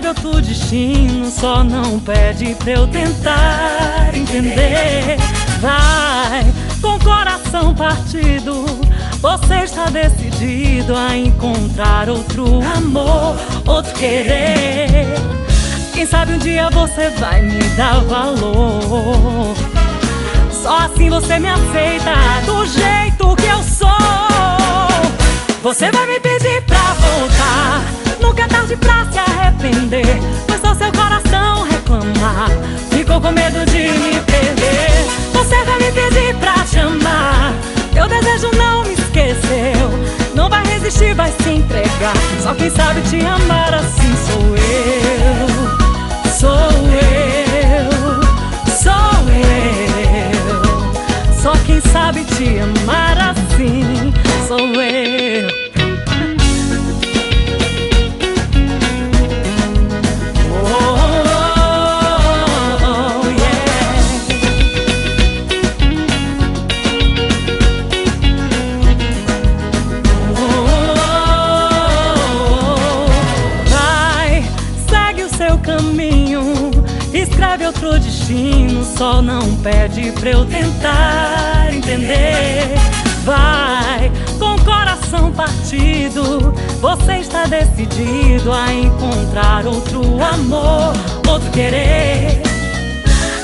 escreve outro destino, só não pede pra eu tentar entender. Vai, com o coração partido, você está decidido a encontrar outro amor, outro querer. Quem sabe um dia você vai me dar valor. Só assim você me aceita do jeito que eu sou. Você vai me pedir pra voltar, nunca é tarde pra se arrepender. Foi só seu coração reclamar, ficou com medo de me perder. Você vai me pedir pra te amar, teu desejo não me esqueceu. Não vai resistir, vai se entregar. Só quem sabe te amar assim sou eu. Sou eu, sou eu. Só quem sabe te amar assim sou eu. Escreve outro destino, só não pede pra eu tentar entender. Vai, com o coração partido, você está decidido a encontrar outro amor, outro querer.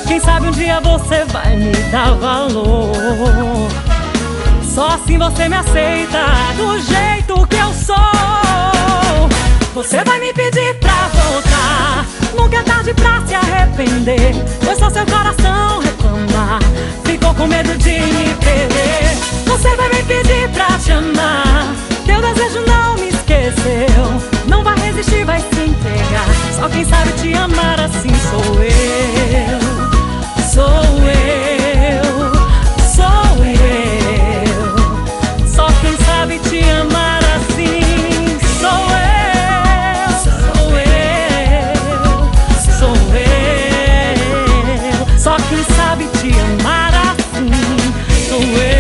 Quem sabe um dia você vai me dar valor. Só assim você me aceita do jeito que eu sou. Você vai me pedir pra voltar, nunca é tarde pra se arrepender. Foi só seu coração reclamar, ficou com medo de me perder. Você vai me pedir pra te amar, teu desejo não me esqueceu. Não vai resistir, vai se entregar. Só quem sabe te amar assim sou eu. Sou eu, sou eu. Só quem sabe te amar assim sou eu. Só quem sabe te amar assim sou eu.